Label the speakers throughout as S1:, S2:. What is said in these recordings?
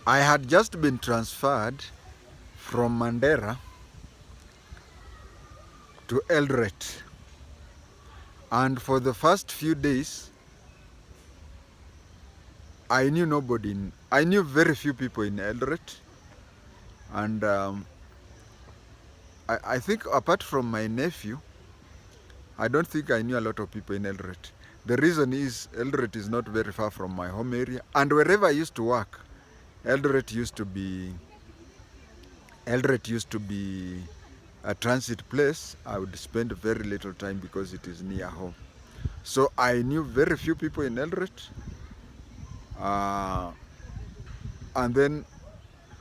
S1: I had just been transferred from Mandera to Eldoret, and for the first few days I knew nobody. I knew very few people in Eldoret, and I think apart from my nephew, I don't think I knew a lot of people in Eldoret. The reason is Eldoret is not very far from my home area, and wherever I used to work, Eldoret used to be a transit place. I would spend very little time because it is near home. So I knew very few people in Eldoret. And then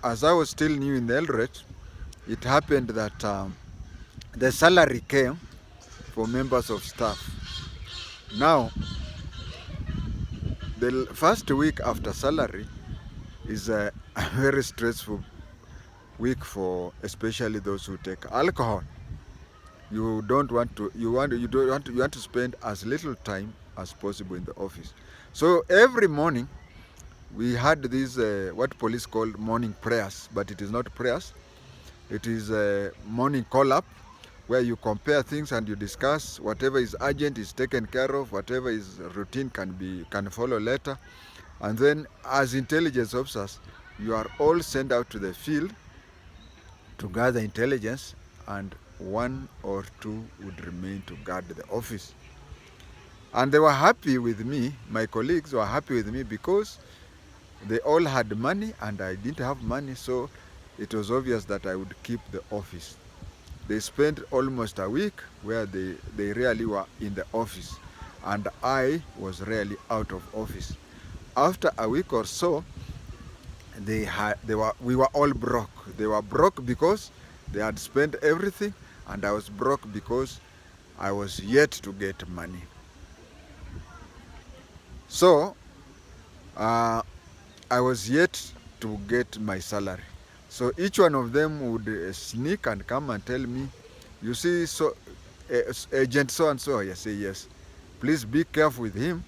S1: as I was still new in Eldoret, it happened that the salary came for members of staff. Now, the first week after salary is a very stressful week for especially those who take alcohol. You want to spend as little time as possible in the office. So every morning we had these what police call morning prayers, but it is not prayers. It is a morning call-up where you compare things and you discuss whatever is urgent is taken care of, whatever is routine can follow later. And then as intelligence officers, you are all sent out to the field to gather intelligence, and one or two would remain to guard the office. And they were happy with me, my colleagues were happy with me because they all had money and I didn't have money, so it was obvious that I would keep the office. They spent almost a week where they really were in the office, and I was really out of office. After a week or so, we were all broke. They were broke because they had spent everything, and I was broke because I was yet to get money. So I was yet to get my salary. So each one of them would sneak and come and tell me, you see, so agent so and so. I say, yes, please be careful with him.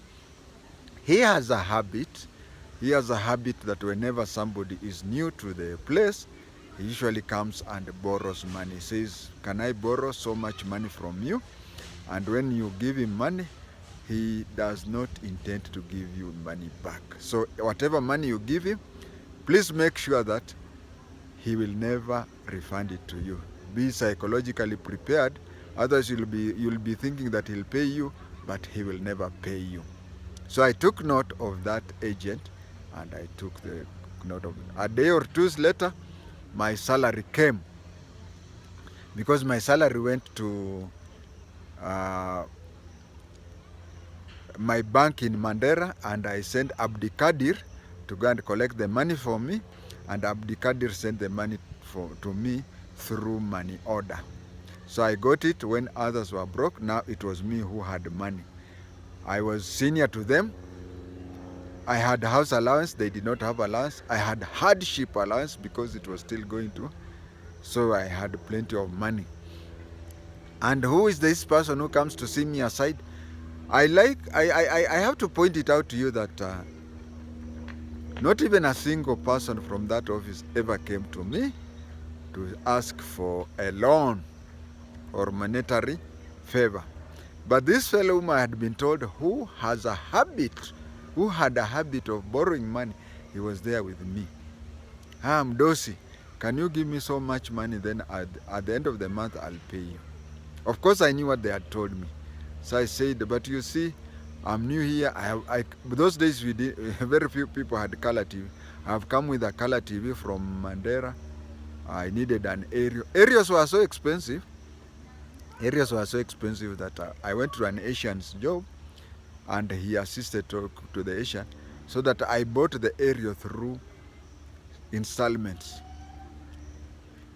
S1: He has a habit. He has a habit that whenever somebody is new to the place, he usually comes and borrows money. He says, can I borrow so much money from you? And when you give him money, he does not intend to give you money back. So whatever money you give him, please make sure that he will never refund it to you. Be psychologically prepared, otherwise you'll be thinking that he'll pay you, but he will never pay you. So I took note of that agent, and I took the note of it. A day or two later, my salary came, because my salary went to my bank in Mandera, and I sent Abdikadir to go and collect the money for me, and Abdikadir sent the money to me through money order. So I got it when others were broke. Now it was me who had money. I was senior to them. I had house allowance, they did not have allowance. I had hardship allowance because it was still going to. So I had plenty of money. And who is this person who comes to see me aside? I have to point it out to you that not even a single person from that office ever came to me to ask for a loan or monetary favor. But this fellow whom I had been told who had a habit of borrowing money, he was there with me. Mdosi, can you give me so much money, then at the end of the month I'll pay you. Of course I knew what they had told me. So I said, but you see, I'm new here. Those days very few people had color TV. I have come with a color TV from Mandera. I needed an aerial. Aerials were so expensive. Areas were so expensive that I went to an Asian's job, and he assisted to the Asian, so that I bought the area through installments.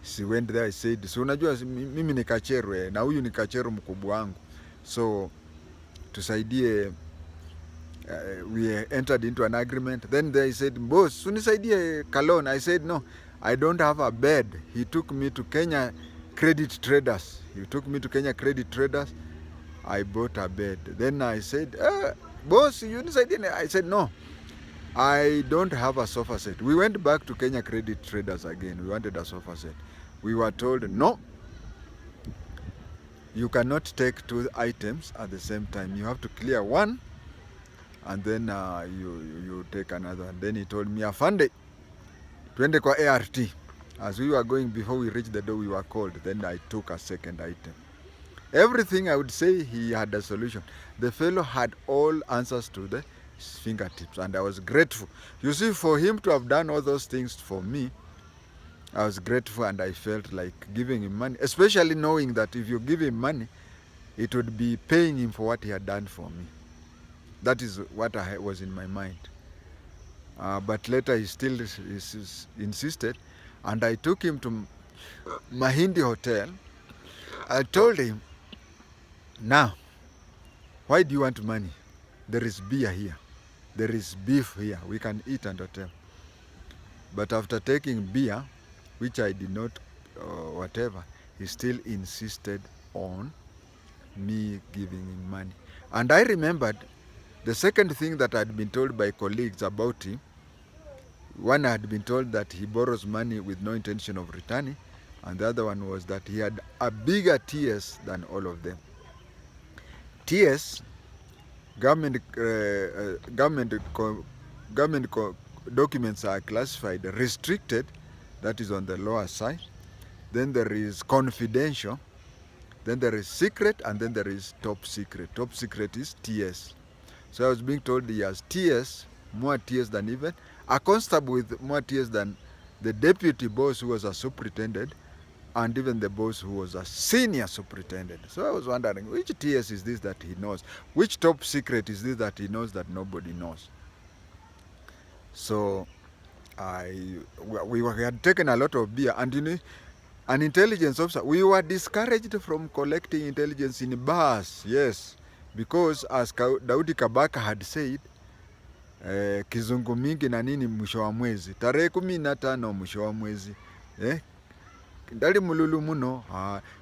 S1: She went there, I said, so unajua mimi ni kachero na huyu ni kachero mkubwa wangu, so tusaidie. We entered into an agreement. Then they said, boss, unisaidie kalon. I said, no, I don't have a bed. He took me to Kenya Credit Traders. I bought a bed. Then I said, boss, you unisaidie. I said, no, I don't have a sofa set. We went back to Kenya Credit Traders again. We wanted a sofa set. We were told, no, you cannot take two items at the same time. You have to clear one and then you take another. And then he told me, afande, twende kwa ART. As we were going, before we reached the door, we were called. Then I took a second item. Everything, I would say, he had a solution. The fellow had all answers to the fingertips, and I was grateful. You see, for him to have done all those things for me, I was grateful, and I felt like giving him money, especially knowing that if you give him money, it would be paying him for what he had done for me. That is what was in my mind. But later he still insisted, and I took him to Mahindi Hotel. I told him, now, why do you want money? There is beer here. There is beef here. We can eat and hotel. But after taking beer, which I did not, whatever, he still insisted on me giving him money. And I remembered the second thing that I had been told by colleagues about him. One, I had been told that he borrows money with no intention of returning, and the other one was that he had a bigger TS than all of them. TS, government documents are classified restricted, that is on the lower side. Then there is confidential. Then there is secret, and then there is top secret. Top secret is TS. So I was being told he has TS, more TS than even a constable with more TS than the deputy boss who was a superintendent, and even the boss who was a senior superintendent. So I was wondering, which TS is this that he knows? Which top secret is this that he knows that nobody knows? So we had taken a lot of beer, and you know, an intelligence officer, we were discouraged from collecting intelligence in bars, yes, because as Daudi Kabaka had said, kizungu mingi na nini mwisho wa mwezi, tarehe 15 mwisho wa mwezi, ndali mululu muno.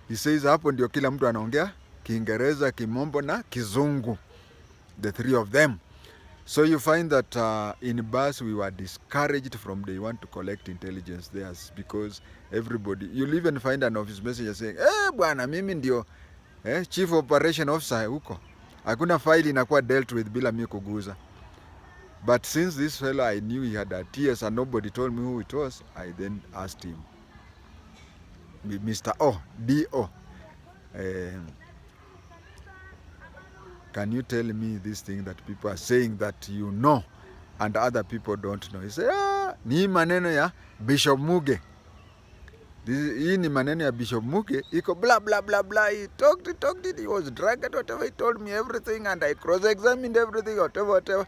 S1: He says hapo ndio kila mtu anaongea Kiingereza, Kimombo na Kizungu, the three of them. So you find that in bus we were discouraged from day one to collect intelligence there, because everybody, you'll even find an office messenger saying, bwana mimi ndio chief operation officer huko, hakuna file inakuwa dealt with bila mimi kuguza. But since this fellow, I knew he had a TS and nobody told me who it was, I then asked him, Mr. O, D.O., can you tell me this thing that people are saying that you know and other people don't know? He said, ni maneno ya Bishop Muge. Hii ni maneno ya Bishop Muge. Iko blah, blah, blah, blah. He talked it. He was drunk at whatever. He told me everything, and I cross-examined everything, whatever.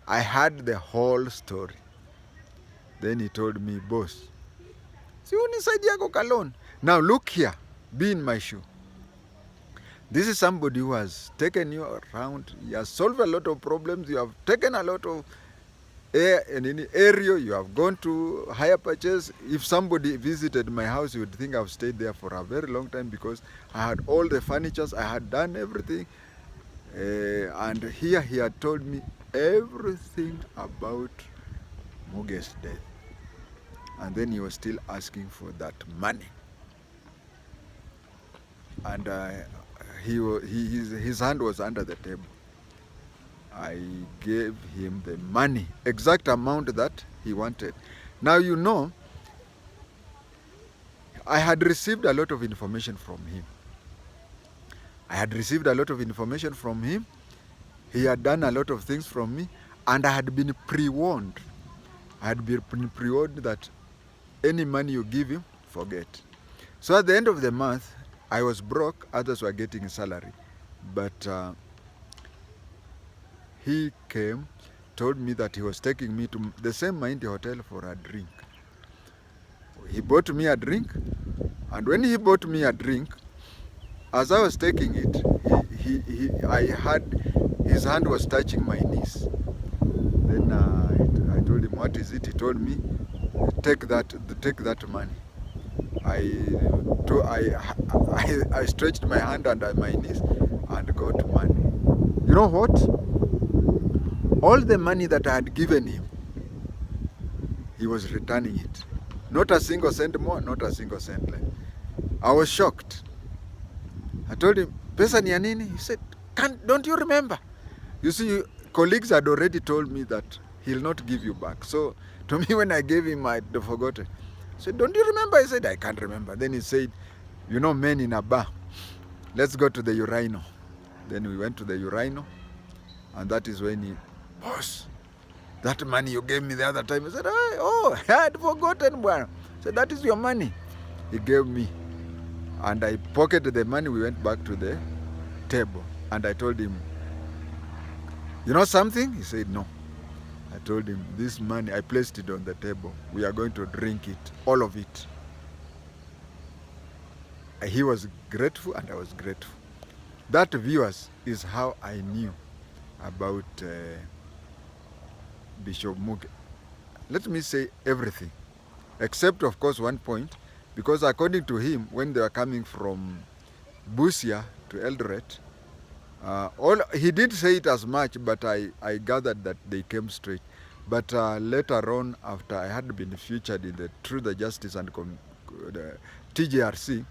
S1: I had the whole story. Then he told me, boss, si unisaidia yako kalon. Now look here, be in my shoe. This is somebody who has taken you around. He has solved a lot of problems. You have taken a lot of air in any area. You have gone to higher purchase. If somebody visited my house, you would think I've stayed there for a very long time, because I had all the furnitures. I had done everything. And here he had told me everything about Muge's death. And then he was still asking for that money. And his hand was under the table. I gave him the money, exact amount that he wanted. Now, you know, I had received a lot of information from him. He had done a lot of things from me, and I had been pre-warned. That any money you give him, forget. So at the end of the month, I was broke, others were getting salary. But he came, told me that he was taking me to the same Mahindi Hotel for a drink. He bought me a drink, and when he bought me a drink, as I was taking it, I had his hand was touching my knees. Then I told him, what is it? He told me, take that money. I stretched my hand under my knees and got money. You know what? All the money that I had given him, he was returning it. Not a single cent more, not a single cent less. I was shocked. I told him, pesa ni ya nini? He said, don't you remember? You see, colleagues had already told me that he'll not give you back. So to me, when I gave him, I'd forgotten. I said, don't you remember? He said, I can't remember. Then he said, you know, men in a bar, let's go to the urinal. Then we went to the urinal, and that is when he, boss, that money you gave me the other time. I said, oh, I had forgotten one. I said, that is your money. He gave me, and I pocketed the money. We went back to the table, and I told him, you know something? He said, no. I told him, this money, I placed it on the table. We are going to drink it, all of it. He was grateful and I was grateful. That, viewers, is how I knew about Bishop Muge. Let me say everything, except of course one point, because according to him, when they were coming from Busia to Eldoret, he did say it as much, but I gathered that they came straight. But later on, after I had been featured in the Truth, the Justice and the TJRC,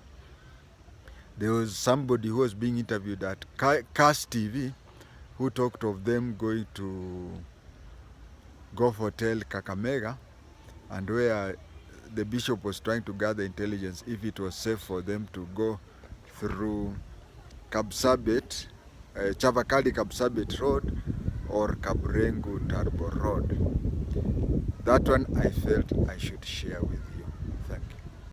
S1: there was somebody who was being interviewed at CAS TV who talked of them going to Golf Hotel Kakamega, and where the bishop was trying to gather intelligence if it was safe for them to go through Kapsabet, Chavakali Kapsabet Road or Kabrengu Turbo Road. That one I felt I should share with you.